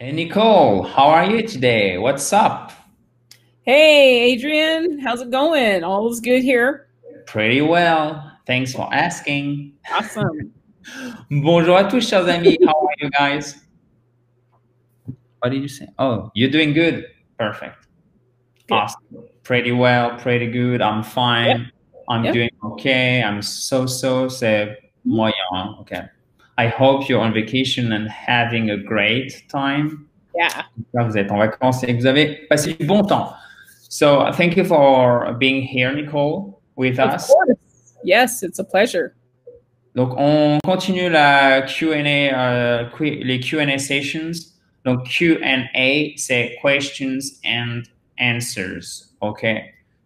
Hey Nicole, how are you today? What's up? Hey, Adrian, how's it going? All is good here. Pretty well. Thanks for asking. Awesome. Bonjour à tous, chers amis. How are you guys? What did you say? Oh, you're doing good. Perfect. Good. Awesome. Pretty well, pretty good. I'm Yep. fine. I'm Yep. doing okay. I'm so, c'est Mhm. moyen. Okay. I hope you're on vacation and having a great time. Yeah. Là, vous êtes en vacances et que vous avez passé du bon temps. So, thank you for being here, Nicole, with Of us. course. Yes, it's a pleasure. Donc, on continue la Q&A, les Q&A sessions. Donc, Q&A, c'est questions and answers. OK?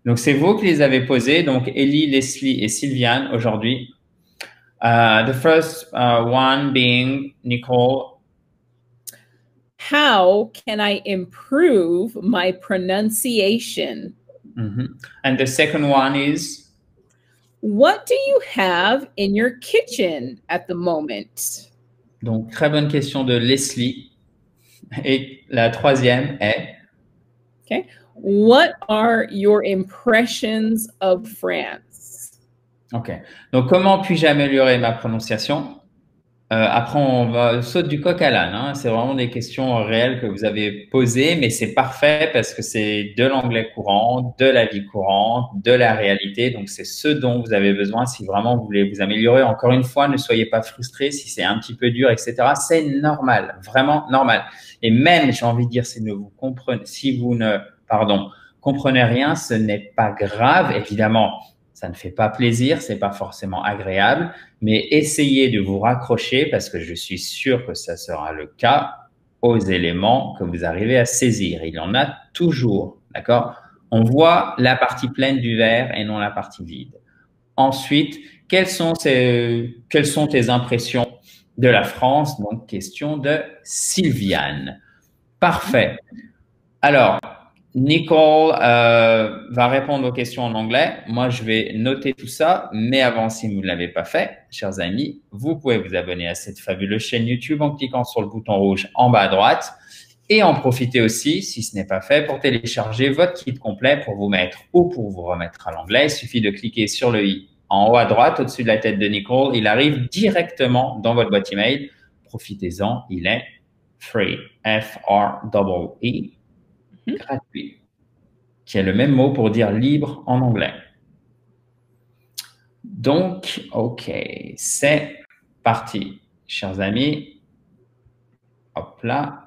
Donc, c'est vous qui les avez posés. Donc, Ellie, Leslie et Sylviane aujourd'hui. The first one being Nicole. How can I improve my pronunciation? And the second one is What do you have in your kitchen at the moment? donc très bonne question de Leslie. Et la troisième est Okay. What are your impressions of France? OK. Donc, comment puis-je améliorer ma prononciation? Après, on va saute du coq à l'âne, hein. C'est vraiment des questions réelles que vous avez posées, mais c'est parfait parce que c'est de l'anglais courant, de la vie courante, de la réalité. Donc, c'est ce dont vous avez besoin si vraiment vous voulez vous améliorer. Encore une fois, ne soyez pas frustrés si c'est un petit peu dur, etc. C'est normal, vraiment normal. Et même, j'ai envie de dire, si vous ne, pardon, comprenez rien, ce n'est pas grave. Évidemment, ça ne fait pas plaisir, c'est pas forcément agréable, mais essayez de vous raccrocher parce que je suis sûr que ça sera le cas aux éléments que vous arrivez à saisir. Il y en a toujours, d'accord? On voit la partie pleine du verre et non la partie vide. Ensuite, quelles sont tes impressions de la France? Donc, question de Sylviane. Parfait. Alors, Nicole va répondre aux questions en anglais. Moi, je vais noter tout ça. Mais avant, si vous ne l'avez pas fait, chers amis, vous pouvez vous abonner à cette fabuleuse chaîne YouTube en cliquant sur le bouton rouge en bas à droite. Et en profiter aussi, si ce n'est pas fait, pour télécharger votre kit complet pour vous mettre ou pour vous remettre à l'anglais. Il suffit de cliquer sur le i en haut à droite, au-dessus de la tête de Nicole. Il arrive directement dans votre boîte email. Profitez-en, il est free. F-R-E-E. Gratuit, qui est le même mot pour dire libre en anglais. Donc, OK, c'est parti, chers amis. Hop là.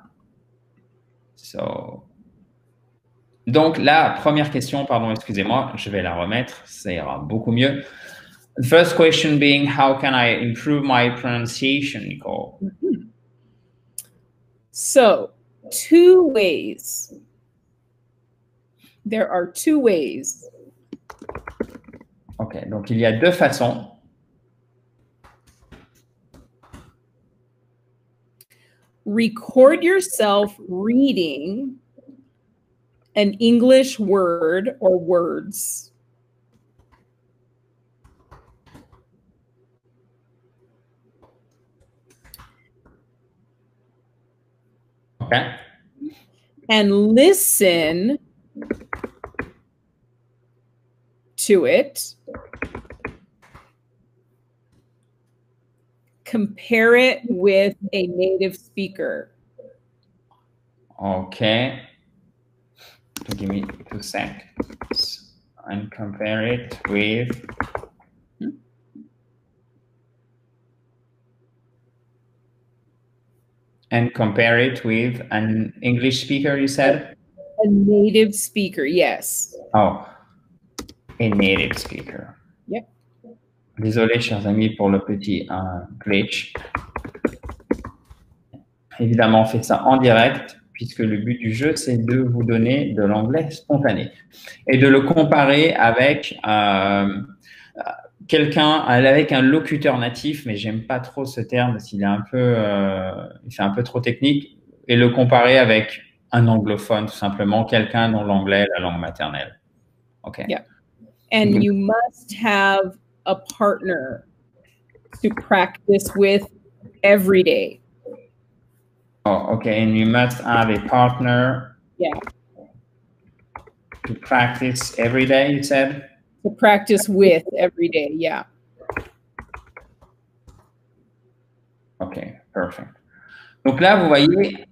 Donc, la première question, pardon, excusez-moi, je vais la remettre, ça ira beaucoup mieux. The first question being, how can I improve my pronunciation, Nicole? So, two ways. There are two ways. OK, donc il y a deux façons. Record yourself reading an English word or words. OK. And listen to it. Compare it with a native speaker. Okay. Give me 2 seconds and compare it with an English speaker, you said? A native speaker, yes. Oh, a native speaker. Yep. Désolé, chers amis, pour le petit glitch. Évidemment, on fait ça en direct, puisque le but du jeu, c'est de vous donner de l'anglais spontané et de le comparer avec avec un locuteur natif, mais j'aime pas trop ce terme parce qu'il est il fait un peu trop technique, et le comparer avec un anglophone, tout simplement, quelqu'un dont l'anglais est la langue maternelle. OK. Yeah. And you must have a partner to practice with every day. Oh, okay. And you must have a partner. Yeah. To practice every day, you said? To practice with every day, yeah. Ok, perfect. Donc là, vous voyez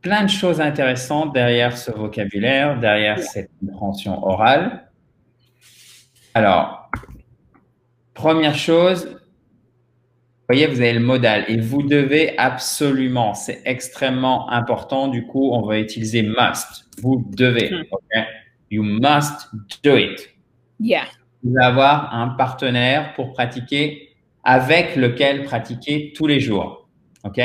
plein de choses intéressantes derrière ce vocabulaire, derrière cette compréhension orale. Alors, première chose, vous voyez, vous avez le modal et vous devez absolument, c'est extrêmement important. Du coup, on va utiliser must. Vous devez, ok? You must do it. Yeah. Vous allez avoir un partenaire pour pratiquer, avec lequel pratiquer tous les jours, ok?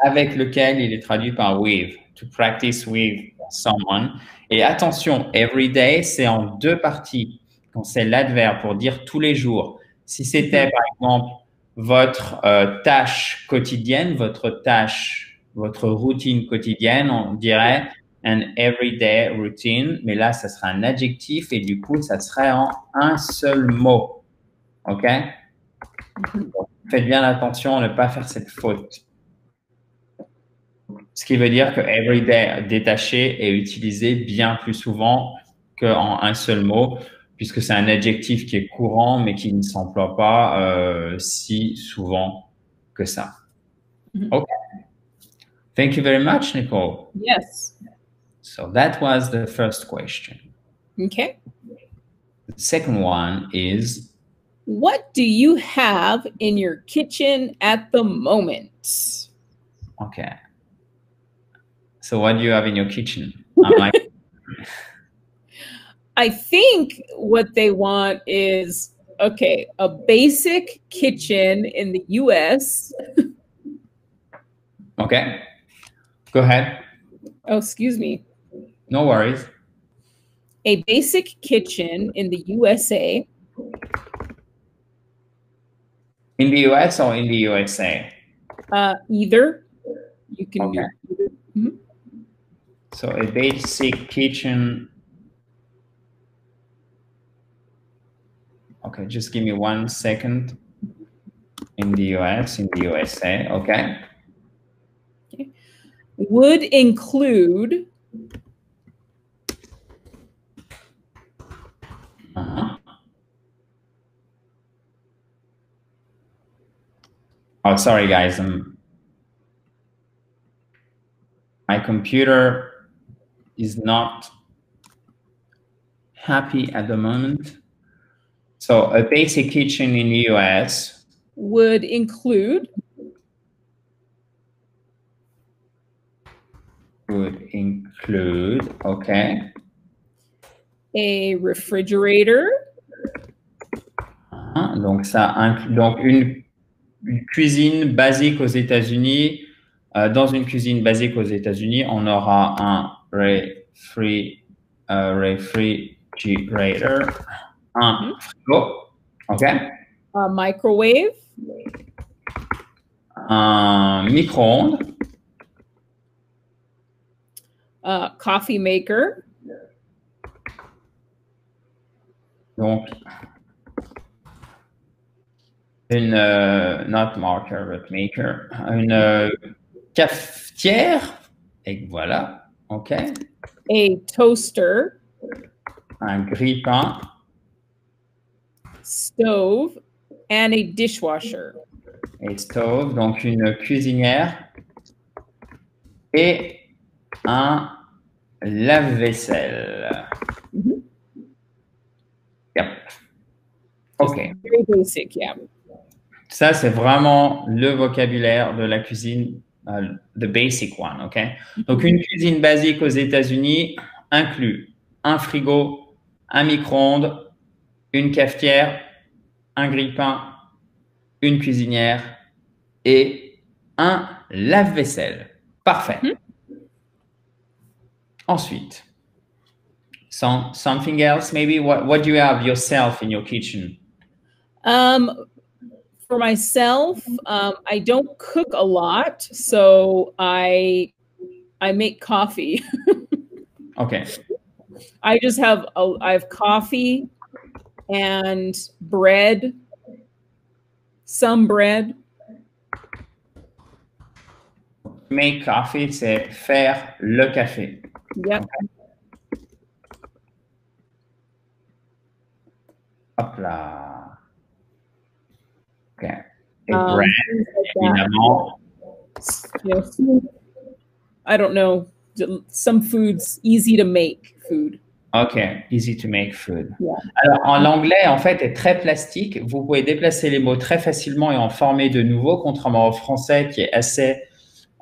Avec lequel il est traduit par with, to practice with someone. Et attention, every day, c'est en deux parties. Quand c'est l'adverbe pour dire tous les jours. Si c'était, par exemple, votre tâche quotidienne, votre routine quotidienne, on dirait an everyday routine, mais là, ça sera un adjectif et du coup, ça serait en un seul mot. OK? Faites bien attention à ne pas faire cette faute. Ce qui veut dire que everyday détaché est utilisé bien plus souvent qu'en un seul mot, puisque c'est un adjectif qui est courant, mais qui ne s'emploie pas si souvent que ça. OK. Thank you very much, Nicole. Yes. So that was the first question. Okay. The second one is, what do you have in your kitchen at the moment? Okay. So what do you have in your kitchen? I'm like, I think what they want is, okay, a basic kitchen in the US. Okay. Go ahead. Oh, excuse me. No worries. A basic kitchen in the USA. In the US or in the USA? Either. You can Okay. do either. Mm-hmm. So a basic kitchen. Okay, just give me 1 second. In the US, in the USA, okay. Okay. Would include Oh, sorry, guys. My computer is not happy at the moment. So a basic kitchen in the US would include okay. A refrigerator. Donc ça inclut donc une cuisine basique aux États-Unis. Dans une cuisine basique aux États-Unis, on aura un refrigerator, un frigo, ok? A microwave. Un micro-ondes. Coffee maker. Donc, une, not marker, but maker, une cafetière, et voilà, ok. A toaster. Un grille-pain. Stove and a dishwasher. Et stove, donc une cuisinière et un lave-vaisselle. Mm-hmm. Yep. OK. Very basic, yeah. Ça, c'est vraiment le vocabulaire de la cuisine, the basic one, OK? Donc, une cuisine basique aux États-Unis inclut un frigo, un micro-ondes, une cafetière, un grille-pain, une cuisinière et un lave-vaisselle. Parfait. Ensuite, something else, maybe? What do you have yourself in your kitchen? For myself, I don't cook a lot, so I make coffee. Okay. I just have I have coffee and bread, some bread. Make coffee, c'est faire le café. Yep. Okay. Hop là. OK. Et bread, Like évidemment. I don't know. Some foods easy to make food. OK, easy to make food. Yeah. Alors, l'anglais, en fait, est très plastique. Vous pouvez déplacer les mots très facilement et en former de nouveaux, contrairement au français qui est assez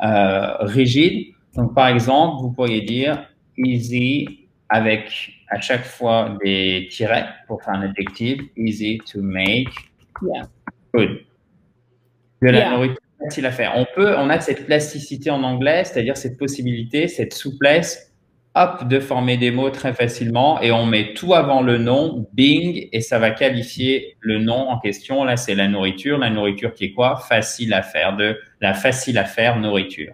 rigide. Donc, par exemple, vous pourriez dire easy avec à chaque fois des tirets pour faire un adjectif. Easy to make food. De la nourriture facile à faire. On a cette plasticité en anglais, c'est-à-dire cette possibilité, cette souplesse, hop, de former des mots très facilement et on met tout avant le nom, bing, et ça va qualifier le nom en question. Là, c'est la nourriture. La nourriture qui est quoi? Facile à faire, de la facile à faire nourriture.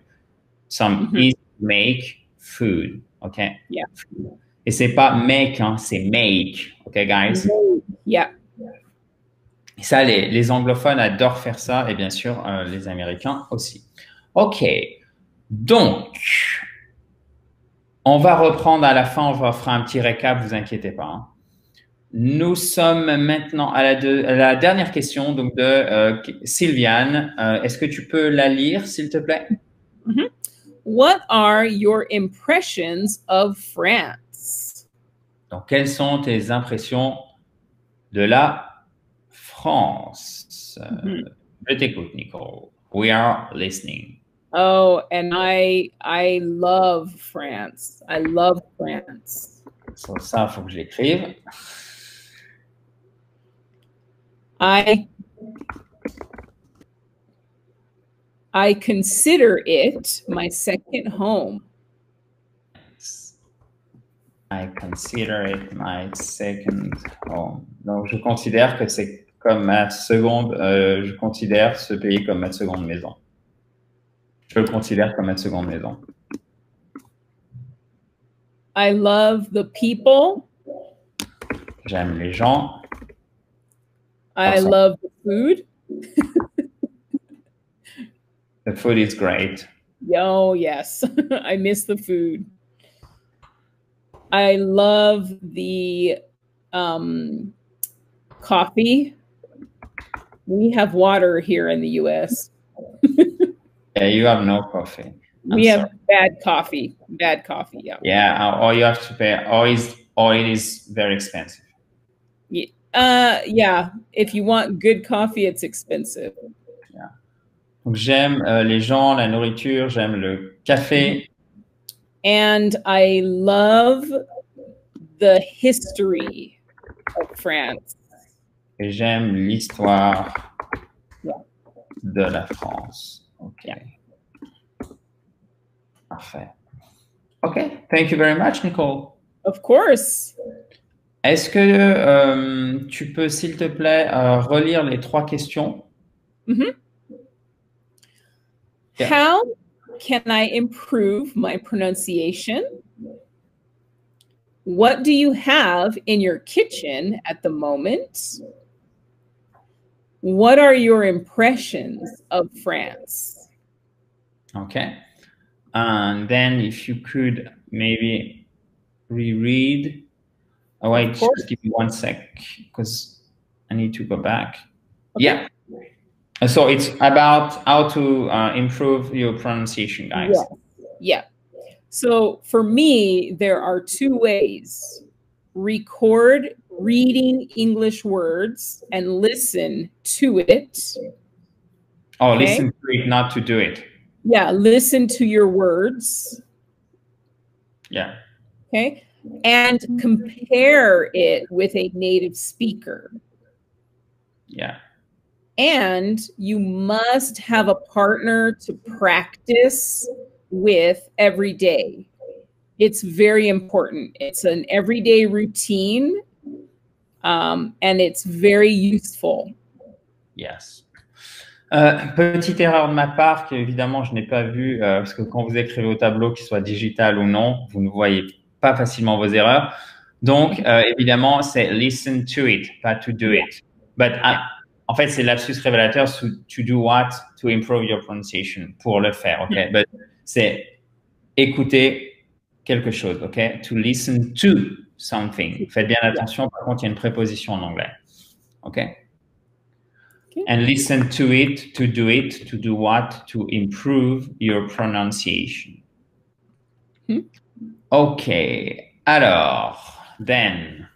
Some easy to make food. OK? Yeah. Et c'est pas make, hein, c'est make. OK, guys? Yeah. Et ça, les anglophones adorent faire ça et bien sûr, les Américains aussi. OK. Donc, on va reprendre à la fin, on va faire un petit récap, vous inquiétez pas. Hein. Nous sommes maintenant à la dernière question donc de Sylviane. Est-ce que tu peux la lire, s'il te plaît? Mm-hmm. What are your impressions of France? Donc, quelles sont tes impressions de la France? Je t'écoute, Nicole. We are listening. Oh, and I love France. I love France. So, ça, il faut que je l'écrive. I consider it my second home. I consider it my second home. Donc, je considère que c'est comme ma seconde, je considère ce pays comme ma seconde maison. Je le considère comme ma seconde maison. I love the people. J'aime les gens. I love the food. The food is great. Oh, yes. I miss the food. I love the coffee. We have water here in the US. Yeah, you have no coffee. We have bad coffee. Bad coffee, yeah. Yeah, or you have to pay, or it is very expensive. Yeah, if you want good coffee, it's expensive. Yeah. Donc, j'aime les gens, la nourriture, j'aime le café. And I love the history of France. Et j'aime l'histoire de la France. OK. Yeah. Parfait. OK. Thank you very much, Nicole. Of course. Est-ce que tu peux, s'il te plaît, relire les 3 questions? Mm-hmm. Yeah. How can I improve my pronunciation? What do you have in your kitchen at the moment? What are your impressions of France? Okay. And then if you could maybe reread. Oh, wait, just give me 1 sec because I need to go back. Okay. Yeah. So it's about how to improve your pronunciation, guys. Yeah. So for me, there are 2 ways. Record reading English words and listen to it. Oh, okay? Listen to it, not to do it. Yeah, listen to your words. Yeah. Okay. And compare it with a native speaker. Yeah. And you must have a partner to practice with every day. It's very important. It's an everyday routine, and it's very useful. Yes. Petite erreur de ma part que évidemment je n'ai pas vue parce que quand vous écrivez au tableau, qu'il soit digital ou non, vous ne voyez pas facilement vos erreurs. Donc évidemment c'est listen to it, pas to do it. But en fait, c'est lapsus révélateur to do what to improve your pronunciation pour le faire, ok? But c'est écouter quelque chose, ok? To listen to something. Faites bien attention, par contre, il y a une préposition en anglais, ok? And listen to it, to do what? To improve your pronunciation. Okay, alors, then.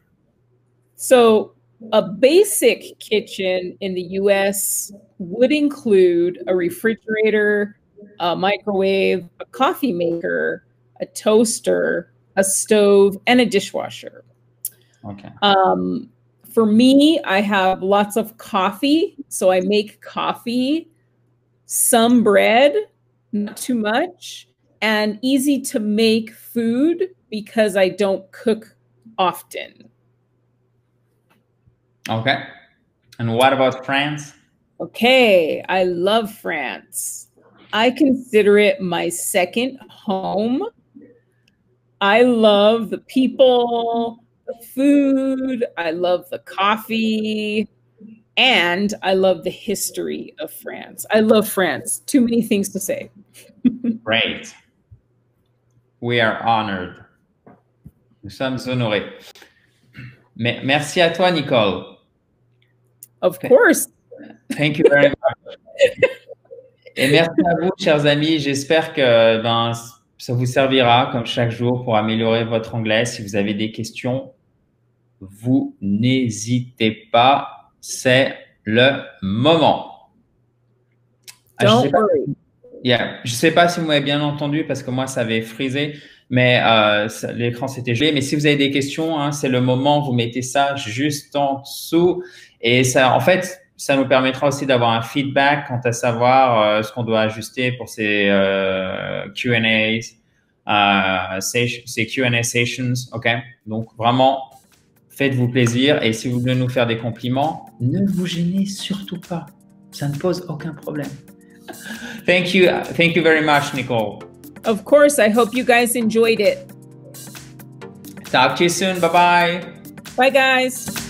So a basic kitchen in the US would include a refrigerator, a microwave, a coffee maker, a toaster, a stove, and a dishwasher. Okay. For me, I have lots of coffee, so I make coffee, some bread, not too much, and easy to make food because I don't cook often. Okay. And what about France? Okay, I love France. I consider it my second home. I love the people, the food, I love the coffee, and I love the history of France. I love France. Too many things to say. Great. We are honored. Nous sommes honorés. Merci à toi, Nicole. Of course. Thank you very much. Et merci à vous, chers amis. J'espère que ça vous servira, comme chaque jour, pour améliorer votre anglais. Si vous avez des questions, vous n'hésitez pas. C'est le moment. Don't worry. Je sais pas si vous m'avez bien entendu parce que moi, ça avait frisé, mais l'écran s'était gelé. Mais si vous avez des questions, hein, c'est le moment. Vous mettez ça juste en dessous. Et ça, en fait, ça nous permettra aussi d'avoir un feedback quant à savoir ce qu'on doit ajuster pour ces Q&A, ces Q&A sessions, ok? Donc, vraiment, faites-vous plaisir. Et si vous voulez nous faire des compliments, ne vous gênez surtout pas. Ça ne pose aucun problème. Thank you very much, Nicole. Of course, I hope you guys enjoyed it. Talk to you soon. Bye-bye. Bye, guys.